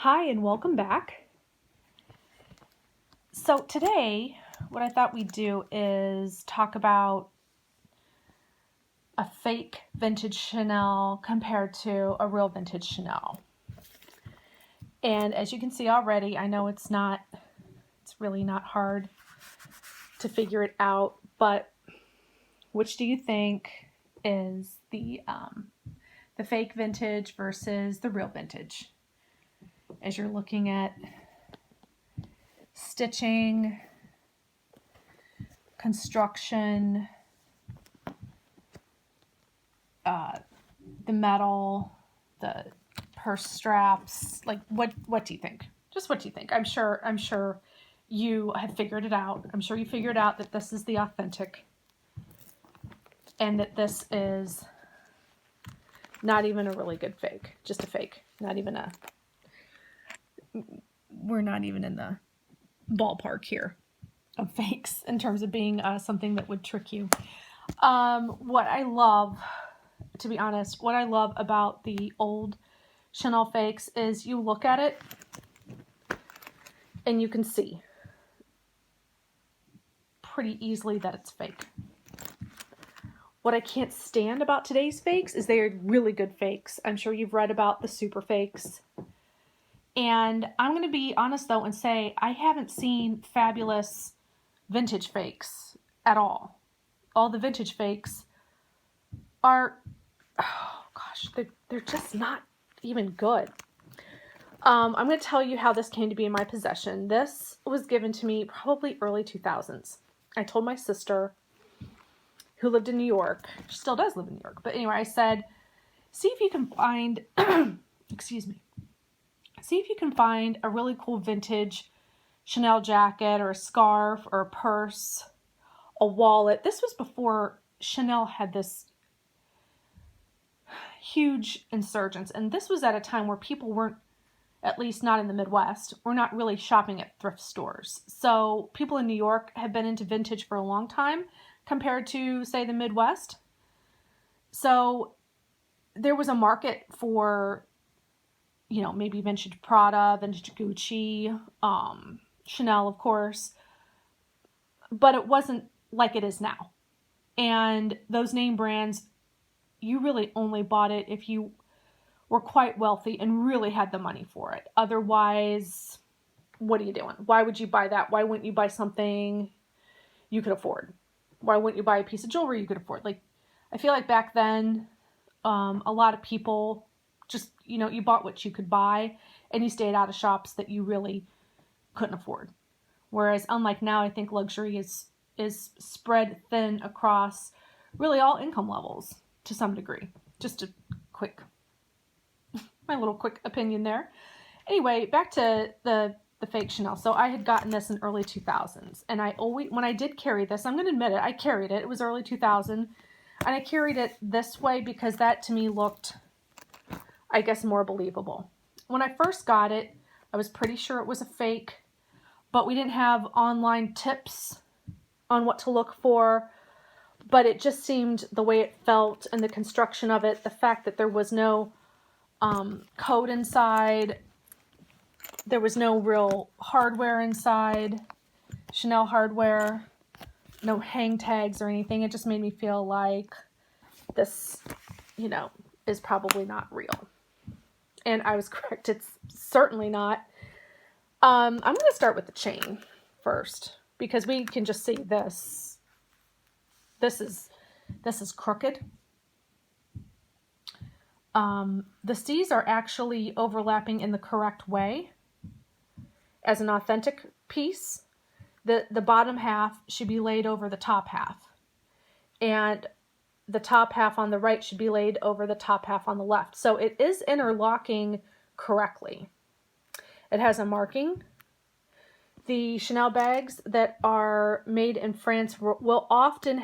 Hi and welcome back. So today, what I thought we'd do is talk about a fake vintage Chanel compared to a real vintage Chanel. And as you can see already, I know it's really not hard to figure it out, but which do you think is the fake vintage versus the real vintage? As you're looking at stitching, construction, the metal, the purse straps, like what do you think? Just what do you think? I'm sure you have figured it out. I'm sure you figured out that this is the authentic and that this is not even a really good fake, just a fake. We're not even in the ballpark here of fakes in terms of being something that would trick you. What I love, to be honest, what I love about the old Chanel fakes is you look at it and you can see pretty easily that it's fake. What I can't stand about today's fakes is they are really good fakes. I'm sure you've read about the super fakes. And I'm going to be honest though and say I haven't seen fabulous vintage fakes at all. All the vintage fakes are, oh gosh, they're just not even good. I'm going to tell you how this came to be in my possession. This was given to me probably early 2000s. I told my sister, who lived in New York, she still does live in New York, but anyway, I said, see if you can find, excuse me, see if you can find a really cool vintage Chanel jacket or a scarf or a purse, a wallet. This was before Chanel had this huge insurgence, and this was at a time where people weren't, at least not in the Midwest, we're not really shopping at thrift stores. So people in New York have been into vintage for a long time compared to, say, the Midwest. So there was a market for, maybe vintage Prada, vintage Gucci, Chanel, of course, but it wasn't like it is now. And those name brands, you really only bought it if you were quite wealthy and really had the money for it. Otherwise, what are you doing? Why would you buy that? Why wouldn't you buy something you could afford? Why wouldn't you buy a piece of jewelry you could afford? Like, I feel like back then, a lot of people just, you bought what you could buy and you stayed out of shops that you really couldn't afford. Whereas unlike now, I think luxury is spread thin across really all income levels to some degree. Just my little quick opinion there. Anyway, back to the fake Chanel. So I had gotten this in early 2000s, and when I did carry this, I'm going to admit it, I carried it. It was early 2000, and I carried it this way because that to me looked, I guess, more believable. When I first got it, I was pretty sure it was a fake, but we didn't have online tips on what to look for. But it just seemed the way it felt and the construction of it, the fact that there was no code inside, there was no real hardware inside, Chanel hardware, no hang tags or anything. It just made me feel like this, is probably not real. And I was correct. It's certainly not. I'm going to start with the chain first because we can just see this. This is crooked. The C's are actually overlapping in the correct way as an authentic piece. The bottom half should be laid over the top half. And the top half on the right should be laid over the top half on the left. So it is interlocking correctly. It has a marking. The Chanel bags that are made in France will often,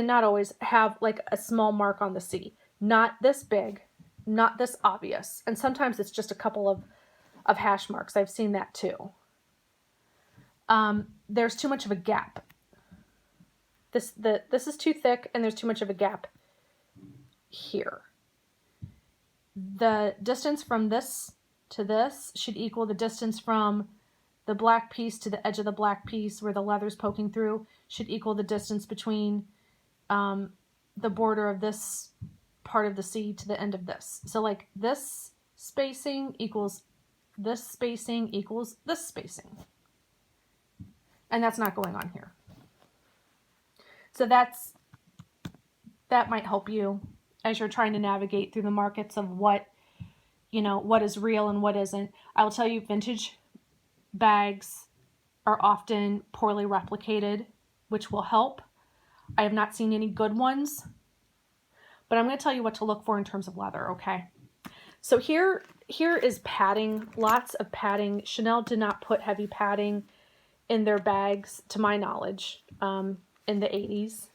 not always, have like a small mark on the C. Not this big, not this obvious. And sometimes it's just a couple of hash marks. I've seen that too. There's too much of a gap. This is too thick and there's too much of a gap here. the distance from this to this should equal the distance from the black piece to the edge of the black piece where the leather's poking through should equal the distance between the border of this part of the C to the end of this. So like this spacing equals this spacing equals this spacing. And that's not going on here. So that might help you as you're trying to navigate through the markets of what, you know, what is real and what isn't. I will tell you, vintage bags are often poorly replicated, which will help. I have not seen any good ones, but I'm going to tell you what to look for in terms of leather, okay? So here is padding, lots of padding. Chanel did not put heavy padding in their bags, to my knowledge, in the 80s,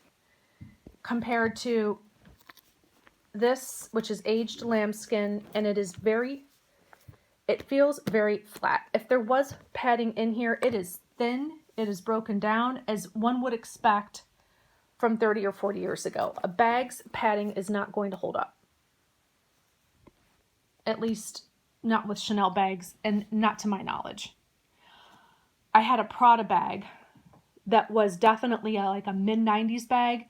compared to this, which is aged lambskin, and it feels very flat. If there was padding in here, it is thin, it is broken down, as one would expect from 30 or 40 years ago. A bag's padding is not going to hold up. At least not with Chanel bags, and not to my knowledge. I had a Prada bag that was definitely like a mid-90s bag,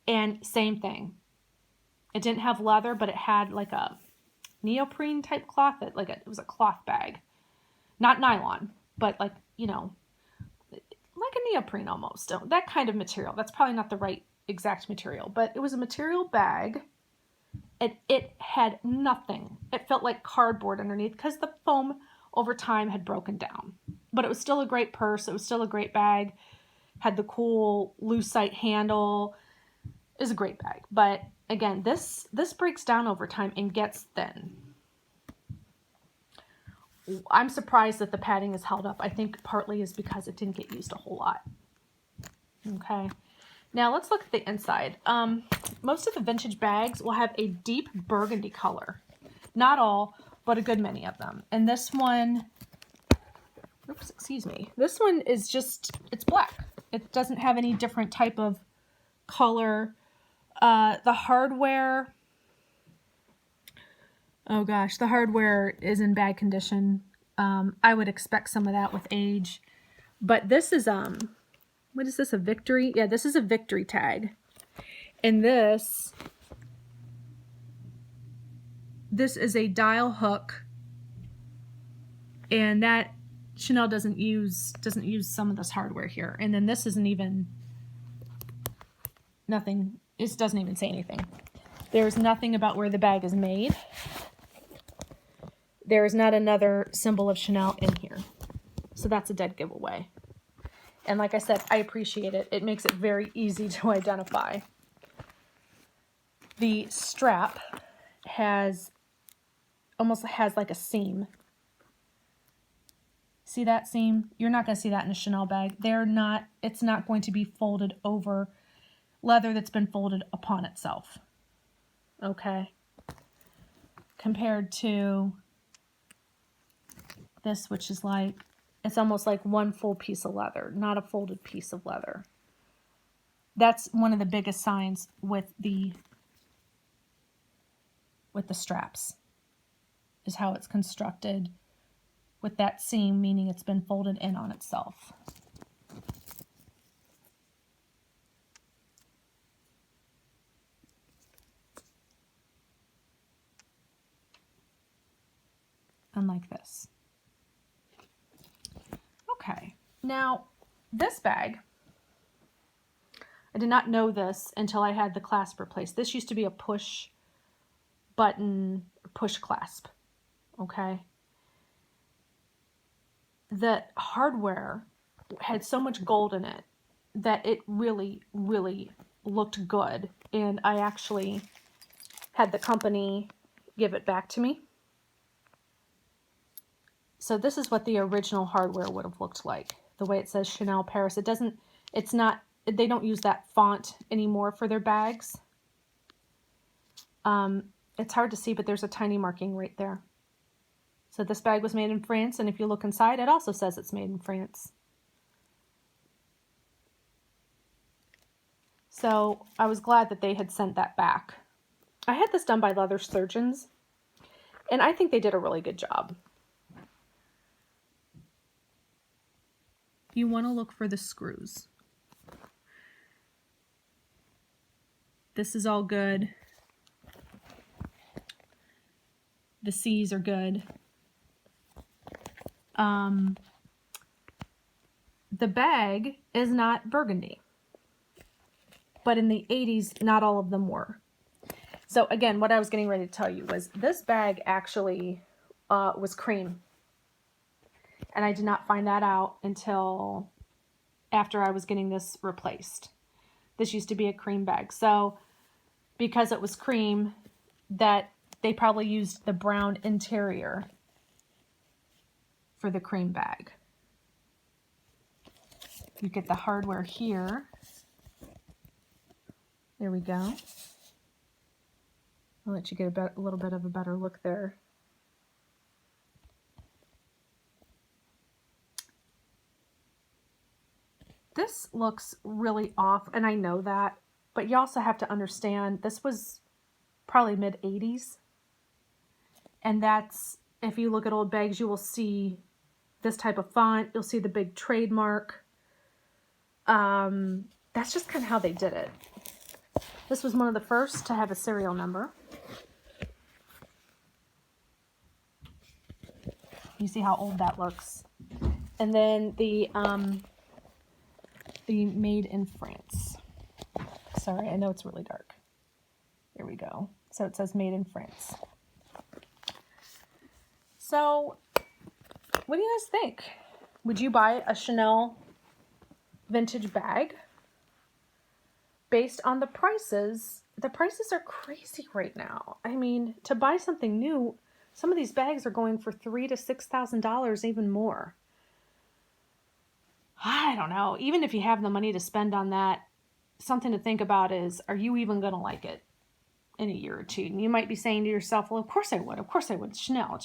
and same thing. It didn't have leather, but it had like a neoprene type cloth, it was a cloth bag. Not nylon, but like, you know, like a neoprene almost. That kind of material. That's probably not the right exact material, but it was a material bag. It had nothing. It felt like cardboard underneath because the foam over time had broken down. But it was still a great purse. It was still a great bag. Had the cool lucite handle. It was a great bag. But again, this breaks down over time and gets thin. I'm surprised that the padding is held up. I think partly is because it didn't get used a whole lot. Okay. Now let's look at the inside. Most of the vintage bags will have a deep burgundy color. Not all, but a good many of them. And this one, oops, excuse me. This one is just, it's black. It doesn't have any different type of color. The hardware, oh gosh, the hardware is in bad condition. I would expect some of that with age. But this is, what is this, a Victory? Yeah, this is a Victory tag. And this is a dial hook. And that, Chanel doesn't use some of this hardware here. And then this isn't even, nothing, this doesn't even say anything. There's nothing about where the bag is made. There is not another symbol of Chanel in here. So that's a dead giveaway. And like I said, I appreciate it. It makes it very easy to identify. The strap almost has like a seam. See that seam? You're not going to see that in a Chanel bag. It's not going to be folded over leather that's been folded upon itself. Okay? Compared to this, which is like, it's almost like one full piece of leather, not a folded piece of leather. That's one of the biggest signs with the straps, is how it's constructed with that seam, meaning it's been folded in on itself. Unlike this. Okay, now this bag, I did not know this until I had the clasp replaced. This used to be a push button, push clasp, okay? The hardware had so much gold in it that it really, really looked good. And I actually had the company give it back to me. So this is what the original hardware would have looked like. The way it says Chanel Paris. They don't use that font anymore for their bags. It's hard to see, but there's a tiny marking right there. So this bag was made in France, and if you look inside, it also says it's made in France. So I was glad that they had sent that back. I had this done by leather surgeons, And I think they did a really good job. You want to look for the screws. This is all good. The C's are good. The bag is not burgundy, but in the 80s, not all of them were. So again, what I was getting ready to tell you was this bag actually was cream. And I did not find that out until after I was getting this replaced. This used to be a cream bag. So because it was cream, that they probably used the brown interior for the cream bag. You get the hardware here. There we go. I'll let you get a little bit of a better look there. This looks really off, and I know that, but you also have to understand this was probably mid-80s. And that's, if you look at old bags, you will see this type of font. You'll see the big trademark. That's just kind of how they did it. This was one of the first to have a serial number. You see how old that looks. And then the made in France. Sorry, I know it's really dark. There we go. So it says made in France. So, what do you guys think? Would you buy a Chanel vintage bag? Based on the prices are crazy right now. I mean, to buy something new, some of these bags are going for $3,000 to $6,000, even more. I don't know. Even if you have the money to spend on that, something to think about is, are you even going to like it in a year or two? And you might be saying to yourself, well, of course I would. Of course I would. It's Chanel.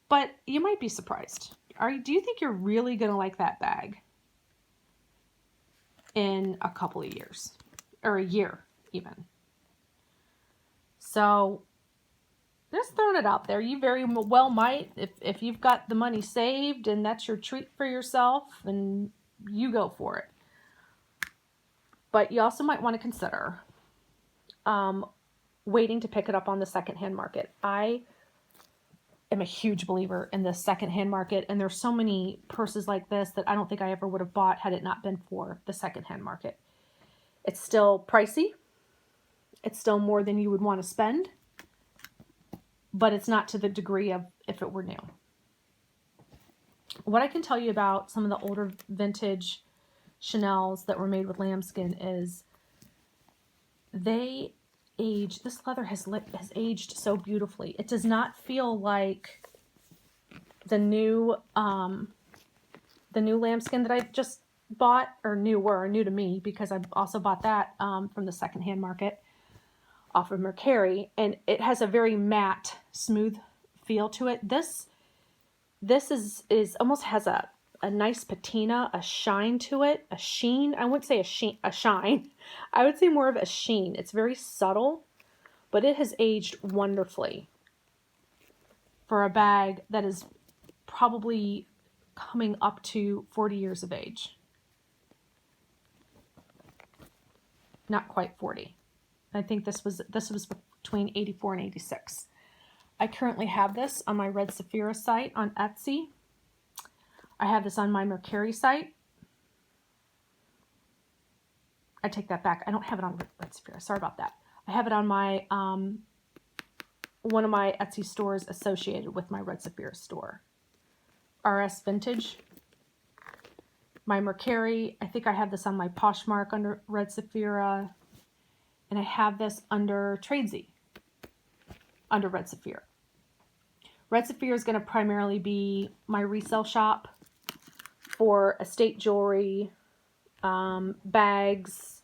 But you might be surprised. Do you think you're really going to like that bag in a couple of years? Or a year, even. So, just throwing it out there. You very well might, if you've got the money saved and that's your treat for yourself, and you go for it. But you also might want to consider waiting to pick it up on the secondhand market. I am a huge believer in the secondhand market, and there's so many purses like this that I don't think I ever would have bought had it not been for the secondhand market. It's still pricey. It's still more than you would want to spend, but it's not to the degree of if it were new. What I can tell you about some of the older vintage Chanels that were made with lambskin is they age. This leather has aged so beautifully. It does not feel like the new lambskin that I just bought, or new to me, because I also bought that from the secondhand market off of Mercari, and it has a very matte, smooth feel to it. This is almost has a nice patina, a shine to it, a sheen. I wouldn't say a shine. I would say more of a sheen. It's very subtle, but it has aged wonderfully for a bag that is probably coming up to 40 years of age. Not quite 40. I think this was between 84 and 86. I currently have this on my Red Saphira site on Etsy. I have this on my Mercari site. I take that back. I don't have it on Red Saphira. Sorry about that. I have it on my one of my Etsy stores associated with my Red Saphira store. RS Vintage. My Mercari, I think I have this on my Poshmark under Red Saphira. And I have this under Tradesy, under Red Saphira. Red Saphira is going to primarily be my resale shop for estate jewelry, bags,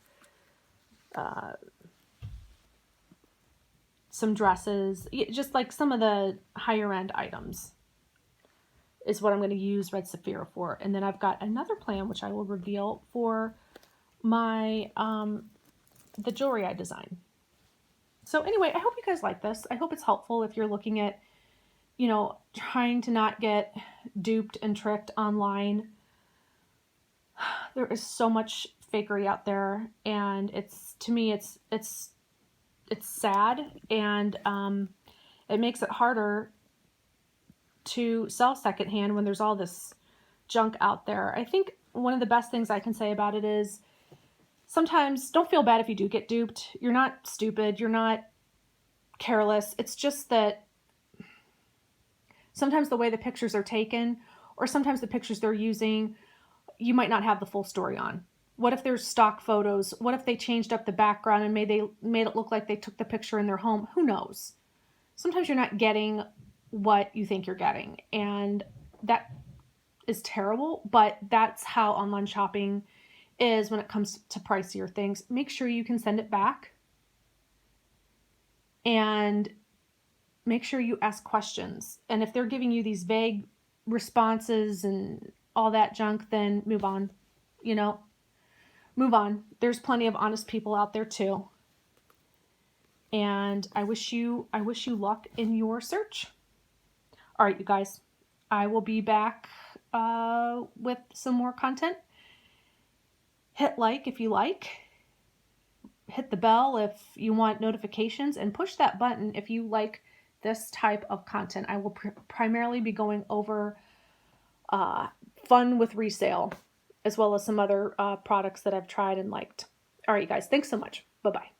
some dresses, just like some of the higher end items is what I'm going to use Red Saphira for. And then I've got another plan, which I will reveal, for my the jewelry I design. So anyway, I hope you guys like this. I hope it's helpful if you're looking at, trying to not get duped and tricked online. There is so much fakery out there, and to me, it's sad, and it makes it harder to sell secondhand when there's all this junk out there. I think one of the best things I can say about it is sometimes don't feel bad if you do get duped. You're not stupid. You're not careless. It's just that sometimes the way the pictures are taken, or sometimes the pictures they're using, you might not have the full story on. What if there's stock photos? What if they changed up the background and made it look like they took the picture in their home? Who knows? Sometimes you're not getting what you think you're getting, and that is terrible, but that's how online shopping is when it comes to pricier things. Make sure you can send it back, and make sure you ask questions. And if they're giving you these vague responses and all that junk, then move on. Move on. There's plenty of honest people out there too. And I wish you luck in your search. All right, you guys, I will be back with some more content. Hit like if you like. Hit the bell if you want notifications, and push that button if you like this type of content. I will primarily be going over fun with resale, as well as some other products that I've tried and liked. All right, you guys, thanks so much. Bye-bye.